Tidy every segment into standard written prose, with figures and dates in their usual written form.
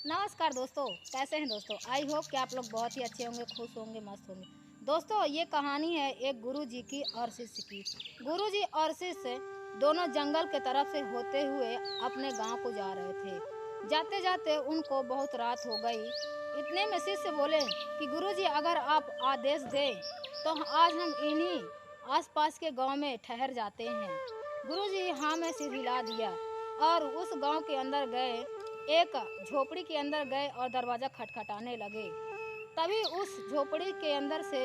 नमस्कार दोस्तों, कैसे हैं दोस्तों। आई होप कि आप लोग बहुत ही अच्छे होंगे, खुश होंगे, मस्त होंगे। दोस्तों, ये कहानी है एक गुरुजी की और शिष्य की। गुरुजी और शिष्य दोनों जंगल के तरफ से होते हुए अपने गांव को जा रहे थे। जाते जाते उनको बहुत रात हो गई। इतने में शिष्य बोले कि गुरुजी, अगर आप आदेश दें तो आज हम इन्हीं आसपास के गांव में ठहर जाते हैं। गुरुजी हाँ में सिर हिला दिया और उस गांव के अंदर गए। एक झोपड़ी के अंदर गए और दरवाज़ा खटखटाने लगे। तभी उस झोपड़ी के अंदर से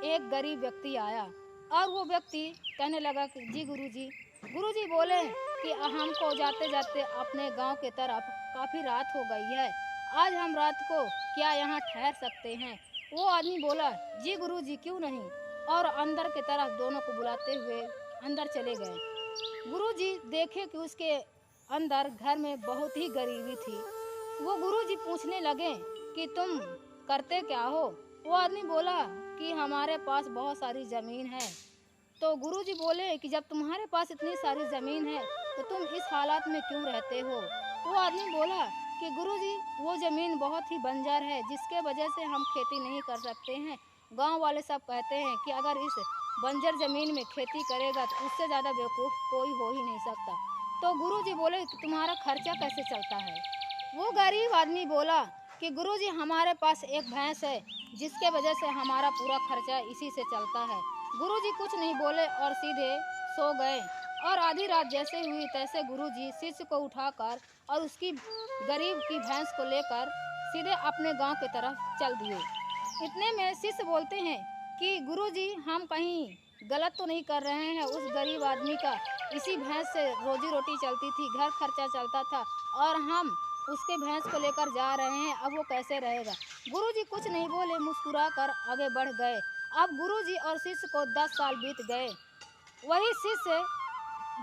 एक गरीब व्यक्ति आया और वो व्यक्ति कहने लगा कि जी गुरुजी। गुरुजी बोले कि हमको जाते जाते अपने गांव के तरफ काफ़ी रात हो गई है, आज हम रात को क्या यहाँ ठहर सकते हैं। वो आदमी बोला जी गुरुजी, क्यों नहीं, और अंदर के तरफ दोनों को बुलाते हुए अंदर चले गए। गुरुजी देखे कि उसके अंदर घर में बहुत ही गरीबी थी। वो गुरुजी पूछने लगे कि तुम करते क्या हो। वो आदमी बोला कि हमारे पास बहुत सारी ज़मीन है। तो गुरुजी बोले कि जब तुम्हारे पास इतनी सारी ज़मीन है तो तुम इस हालात में क्यों रहते हो। वो आदमी बोला कि गुरुजी, वो ज़मीन बहुत ही बंजर है जिसके वजह से हम खेती नहीं कर सकते हैं। गांव वाले सब कहते हैं कि अगर इस बंजर ज़मीन में खेती करेगा तो उससे ज़्यादा बेवकूफ़ कोई हो ही नहीं सकता। तो गुरुजी बोले कि तुम्हारा खर्चा कैसे चलता है। वो गरीब आदमी बोला कि गुरुजी, हमारे पास एक भैंस है जिसके वजह से हमारा पूरा खर्चा इसी से चलता है। गुरुजी कुछ नहीं बोले और सीधे सो गए। और आधी रात जैसे हुई तैसे गुरुजी शिष्य को उठाकर और उसकी गरीब की भैंस को लेकर सीधे अपने गांव की तरफ चल दिए। इतने में शिष्य बोलते हैं कि गुरुजी, हम कहीं गलत तो नहीं कर रहे हैं। उस गरीब आदमी का इसी भैंस से रोजी रोटी चलती थी, घर खर्चा चलता था, और हम उसके भैंस को लेकर जा रहे हैं, अब वो कैसे रहेगा। गुरुजी कुछ नहीं बोले, मुस्कुरा कर आगे बढ़ गए। अब गुरुजी और शिष्य को 10 साल बीत गए। वही शिष्य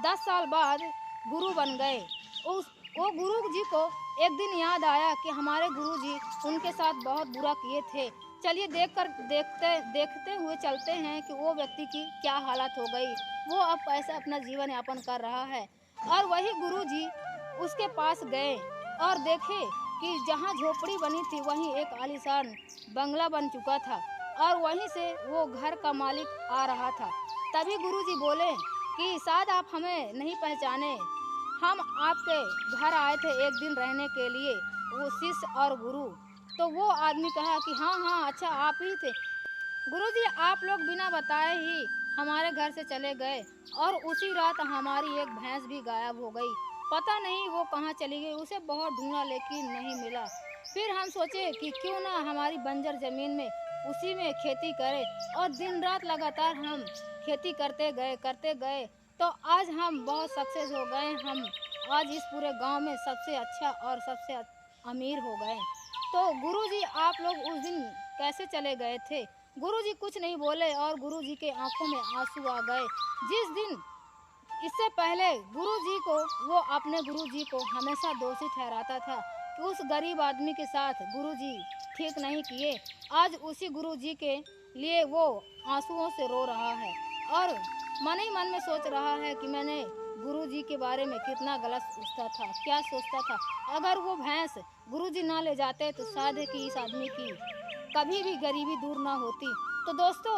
10 साल बाद गुरु बन गए। वो गुरु जी को एक दिन याद आया कि हमारे गुरु जी उनके साथ बहुत बुरा किए थे। चलिए देखते हुए चलते हैं कि वो व्यक्ति की क्या हालत हो गई, वो अब कैसे अपना जीवन यापन कर रहा है। और वही गुरु जी उसके पास गए और देखे कि जहाँ झोपड़ी बनी थी वहीं एक आलीशान बंगला बन चुका था और वहीं से वो घर का मालिक आ रहा था। तभी गुरुजी बोले कि शायद आप हमें नहीं पहचाने, हम आपके घर आए थे एक दिन रहने के लिए, वो शिष्य और गुरु। तो वो आदमी कहा कि हाँ हाँ, अच्छा आप ही थे। गुरुजी, आप लोग बिना बताए ही हमारे घर से चले गए और उसी रात हमारी एक भैंस भी गायब हो गई। पता नहीं वो कहाँ चली गई, उसे बहुत ढूंढा लेकिन नहीं मिला। फिर हम सोचे कि क्यों ना हमारी बंजर ज़मीन में उसी में खेती करें, और दिन रात लगातार हम खेती करते गए तो आज हम बहुत सक्सेस हो गए। हम आज इस पूरे गांव में सबसे अच्छा और सबसे अमीर हो गए। तो गुरुजी, आप लोग उस दिन कैसे चले गए थे। गुरुजी कुछ नहीं बोले और गुरुजी के आंखों में आंसू आ गए। जिस दिन इससे पहले गुरुजी को वो अपने गुरुजी को हमेशा दोषी ठहराता था कि उस गरीब आदमी के साथ गुरुजी ठीक नहीं किए, आज उसी गुरुजी के लिए वो आंसुओं से रो रहा है और मन ही मन में सोच रहा है कि मैंने गुरुजी के बारे में कितना गलत सोचता था, क्या सोचता था। अगर वो भैंस गुरुजी ना ले जाते तो शायद है कि इस आदमी की कभी भी गरीबी दूर ना होती। तो दोस्तों,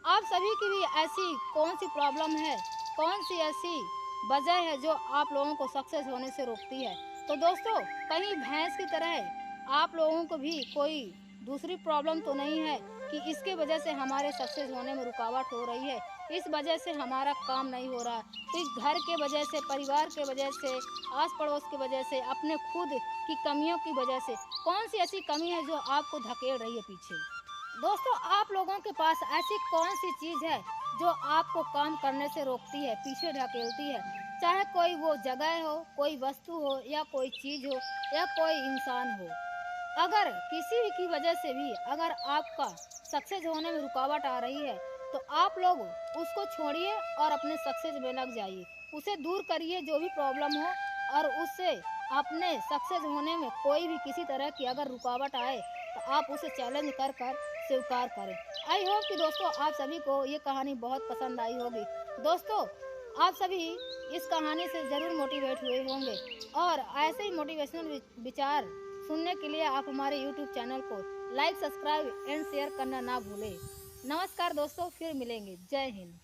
आप सभी की भी ऐसी कौन सी प्रॉब्लम है, कौन सी ऐसी वजह है जो आप लोगों को सक्सेस होने से रोकती है। तो दोस्तों, कहीं भैंस की तरह आप लोगों को भी कोई दूसरी प्रॉब्लम तो नहीं है कि इसके वजह से हमारे सक्सेस होने में रुकावट हो रही है, इस वजह से हमारा काम नहीं हो रहा, इस घर के वजह से, परिवार के वजह से, आस पड़ोस की वजह से, अपने खुद की कमियों की वजह से कौन सी ऐसी कमी है जो आपको धकेल रही है पीछे। दोस्तों, आप लोगों के पास ऐसी कौन सी चीज़ है जो आपको काम करने से रोकती है, पीछे ढकेलती है। चाहे कोई वो जगह हो, कोई वस्तु हो, या कोई चीज़ हो, या कोई इंसान हो। अगर किसी भी की वजह से भी अगर आपका सक्सेस होने में रुकावट आ रही है तो आप लोग उसको छोड़िए और अपने सक्सेस में लग जाइए, उसे दूर करिए जो भी प्रॉब्लम हो, और उससे अपने सक्सेस होने में कोई भी किसी तरह की अगर रुकावट आए तो आप उसे चैलेंज कर कर स्वीकार करें। आई होप कि दोस्तों आप सभी को ये कहानी बहुत पसंद आई होगी। दोस्तों, आप सभी इस कहानी से ज़रूर मोटिवेट हुए होंगे और ऐसे ही मोटिवेशनल विचार सुनने के लिए आप हमारे YouTube चैनल को लाइक, सब्सक्राइब एंड शेयर करना ना भूलें। नमस्कार दोस्तों, फिर मिलेंगे। जय हिंद।